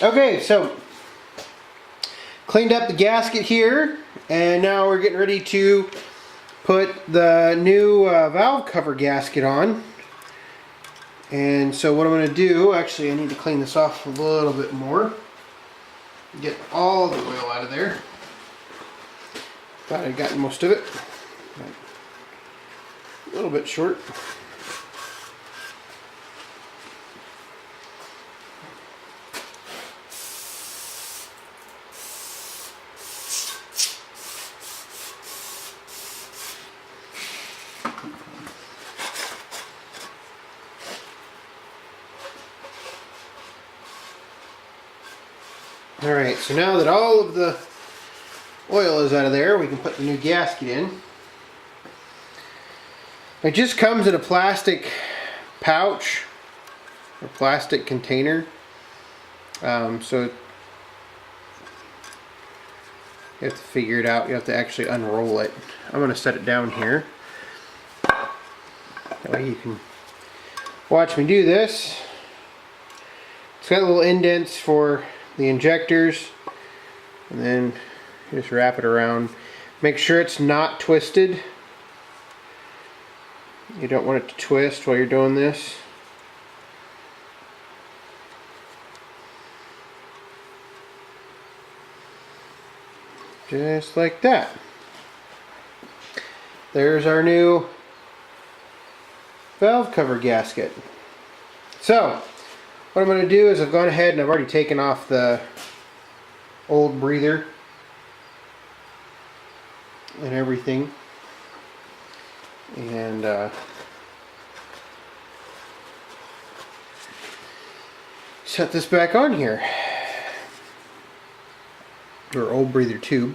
Okay, so cleaned up the gasket here, and now we're getting ready to put the new valve cover gasket on. And so what I'm going to do, actually I need to clean this off a little bit more. Get all the oil out of there. Thought I'd gotten most of it. A little bit short. Alright, so now that all of the oil is out of there, we can put the new gasket in. It just comes in a plastic pouch or plastic container. So you have to figure it out. You have to actually unroll it. I'm going to set it down here. That way you can watch me do this. It's got little indents for the injectors, and then you just wrap it around. Make sure it's not twisted. You don't want it to twist while you're doing this. Just like that. There's our new valve cover gasket. So what I'm going to do is I've gone ahead and I've already taken off the old breather and everything, and set this back on here, or old breather tube,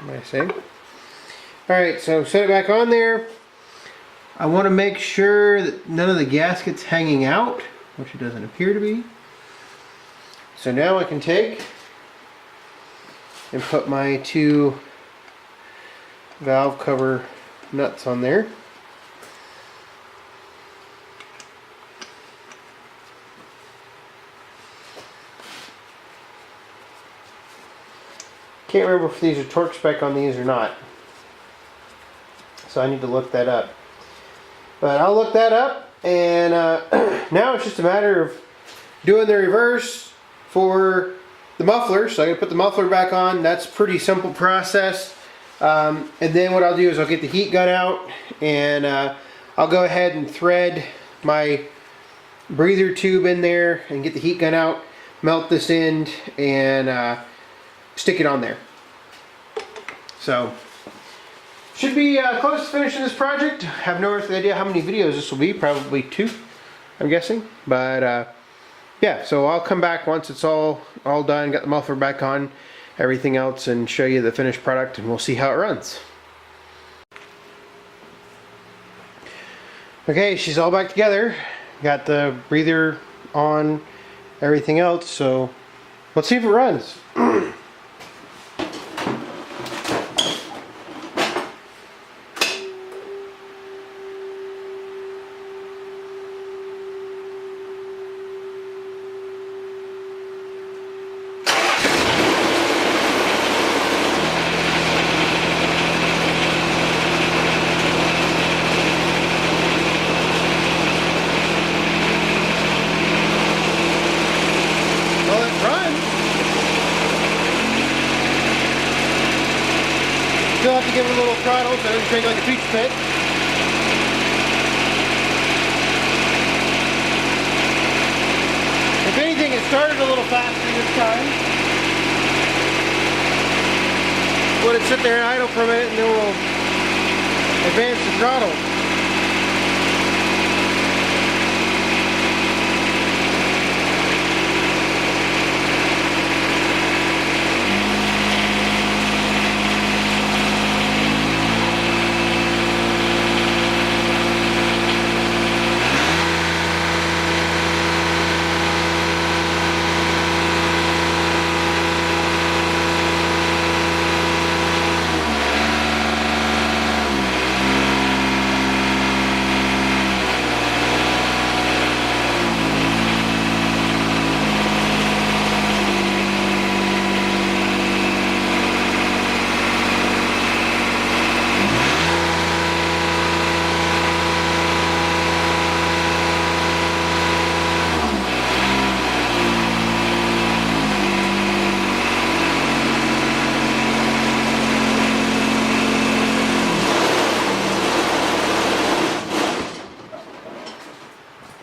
might I say. Alright, so set it back on there. I want to make sure that none of the gasket's hanging out, which it doesn't appear to be. So now I can take and put my two valve cover nuts on there. Can't remember if these are torque spec on these or not, so I need to look that up. But I'll look that up, and now it's just a matter of doing the reverse for the muffler. So I'm going to put the muffler back on. That's a pretty simple process. And then what I'll do is I'll get the heat gun out, and I'll go ahead and thread my breather tube in there and get the heat gun out, melt this end, and stick it on there. So should be close to finishing this project. I have no earthly idea how many videos this will be. Probably 2, I'm guessing. But yeah, so I'll come back once it's all done, got the muffler back on, everything else, and show you the finished product, and we'll see how it runs. Okay, she's all back together. Got the breather on, everything else, so let's see if it runs. Still have to give it a little throttle so it doesn't shake like a peach pit. If anything, it started a little faster this time. Let it sit there and idle for a minute, and then we'll advance the throttle.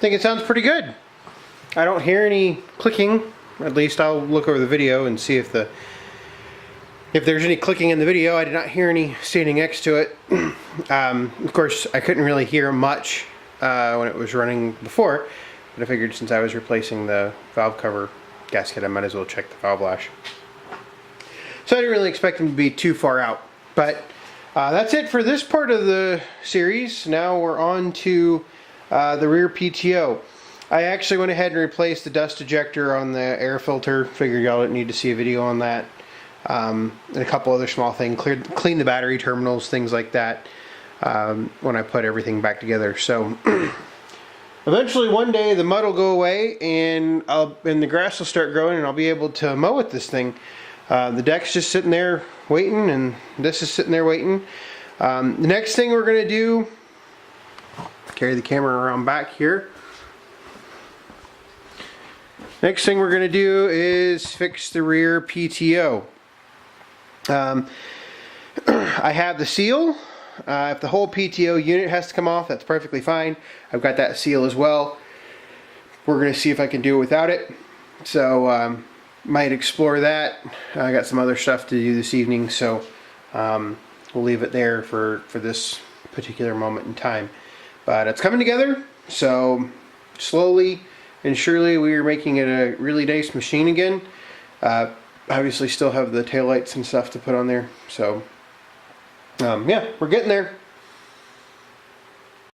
think it sounds pretty good. I don't hear any clicking. At least I'll look over the video and see if there's any clicking in the video. I did not hear any standing next to it. Of course, I couldn't really hear much when it was running before, but I figured since I was replacing the valve cover gasket, I might as well check the valve lash. So I didn't really expect them to be too far out. But that's it for this part of the series. Now we're on to the rear PTO. I actually went ahead and replaced the dust ejector on the air filter. Figured y'all didn't need to see a video on that. And a couple other small things. Clean the battery terminals, things like that, when I put everything back together. So eventually one day the mud will go away and the grass will start growing and I'll be able to mow with this thing. The deck's just sitting there waiting and this is sitting there waiting. The next thing we're going to do, carry the camera around back here. Next thing we're going to do is fix the rear PTO. I have the seal. If the whole PTO unit has to come off, that's perfectly fine. I've got that seal as well. We're going to see if I can do it without it. So might explore that. I got some other stuff to do this evening, so we'll leave it there for this particular moment in time. But it's coming together, so slowly and surely we are making it a really nice machine again. Obviously still have the taillights and stuff to put on there, so yeah, we're getting there.